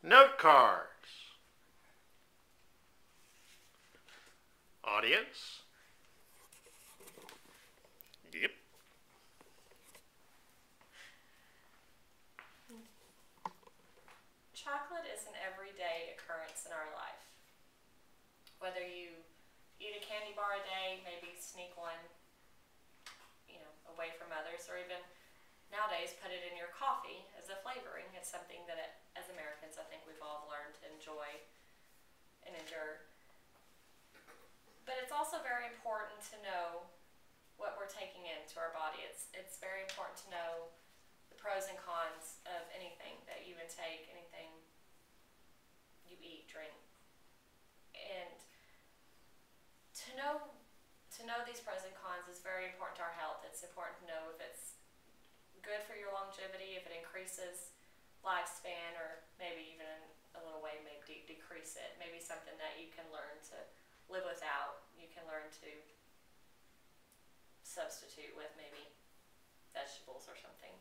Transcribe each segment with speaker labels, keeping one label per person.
Speaker 1: Note cards. Audience. Yep.
Speaker 2: Chocolate is an everyday occurrence in our life. Whether you eat a candy bar a day, maybe sneak one, away from others, or even nowadays put it in your coffee as a flavoring. It's something that, as Americans, I think we've all learned to enjoy and endure. But it's also very important to know what we're taking into our body. It's very important to know the pros and cons of anything that you intake, anything you eat, drink. And to know these pros and cons is very important to our health. It's important to know if it's good for your longevity, if it increases lifespan, or maybe even in a little way may decrease it. Maybe something that you can learn to live without. You can learn to substitute with maybe vegetables or something.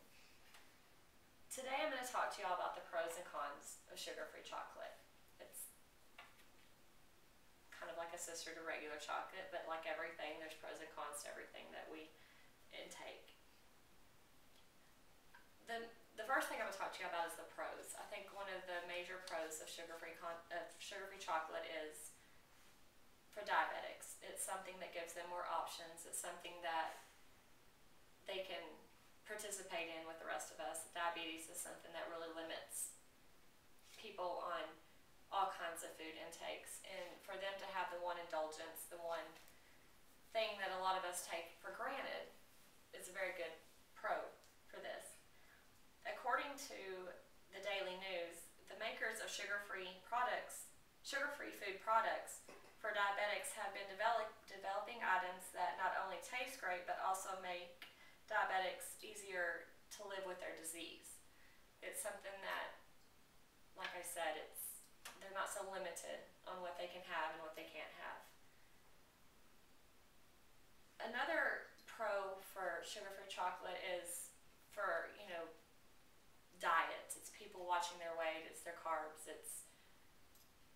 Speaker 2: Today I'm going to talk to you all about the pros and cons of sugar-free chocolate. It's kind of like a sister to regular chocolate, but like everything, there's pros and cons to everything that we intake. The first thing I'm going to talk to you about is the pros. I think one of the major pros of sugar-free chocolate is for diabetics. It's something that gives them more options. It's something that they can participate in with the rest of us. Diabetes is something that really limits people on all kinds of food intakes, and for them to have the one indulgence, the one thing that a lot of us take for granted, is a very good pro for this. According to the Daily News, the makers of sugar-free food products for diabetics have been developing items that not only taste great but also make diabetics easier to live with their disease. It's something that, like I said, they're not so limited on what they can have and what they can't have. Another pro for sugar-free chocolate is for, diets. It's people watching their weight, it's their carbs. It's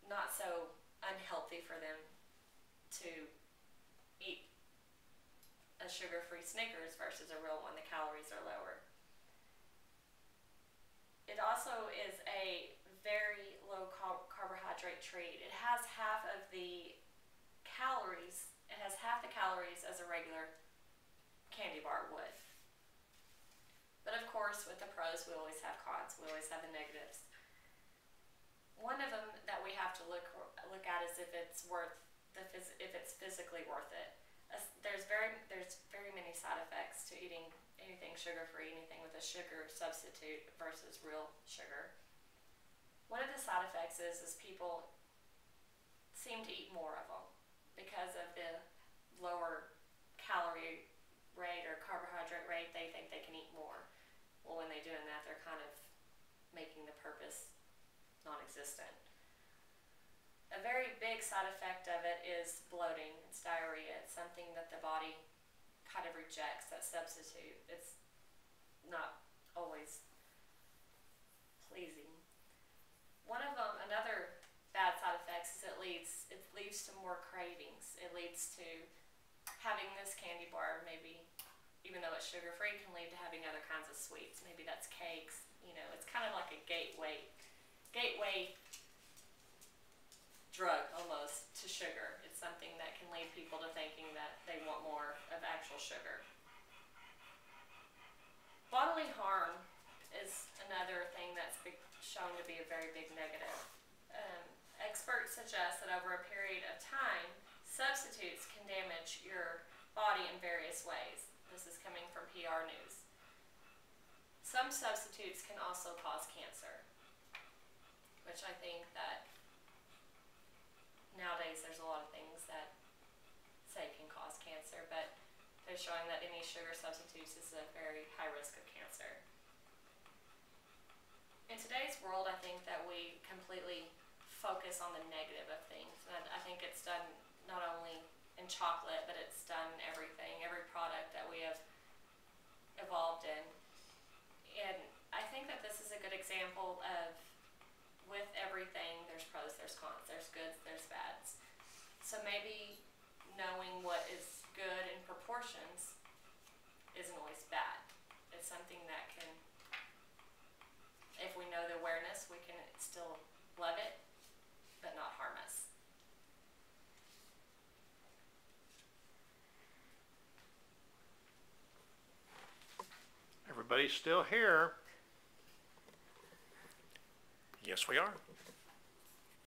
Speaker 2: not so unhealthy for them to eat a sugar-free Snickers versus a real one. The calories are lower. It also is a very low carbohydrate treat. It has half the calories as a regular candy bar would. But of course, with the pros, we always have cons. We always have the negatives. One of them that we have to look at is if it's physically worth it. There's very many side effects to eating anything sugar-free, anything with a sugar substitute versus real sugar. One of the side effects is people seem to eat more of them because of the lower calorie rate or carbohydrate rate. They think they can eat more. Well, when they're doing that, they're kind of making the purpose non-existent. A very big side effect of it is bloating. It's diarrhea. It's something that the body kind of rejects, that substitute. It's not always pleasing. Another bad side effect is it leads to more cravings. It leads to having this candy bar, maybe, even though it's sugar-free, can lead to having other kinds of sweets. Maybe that's cakes. It's kind of like a gateway drug almost to sugar. It's something that can lead people to thinking that they want more of actual sugar. Bodily harm is another thing that's shown to be a very big negative. Experts suggest that over a period of time, substitutes can damage your body in various ways. This is coming from PR News. Some substitutes can also cause cancer, which I think that nowadays there's a lot of things that say can cause cancer, but they're showing that any sugar substitutes is a very high risk of cancer. In today's world, I think that we completely focus on the negative of things. And I think it's done not only in chocolate, but it's done in everything, every product that we have evolved in. And I think that this is a good example of, with everything, there's pros, there's cons, there's goods, there's bads. So maybe knowing what is good in proportions isn't always bad. It's something that can, if we know the awareness, we can still love it, but not harm us.
Speaker 1: Everybody's still here.
Speaker 3: Yes, we are.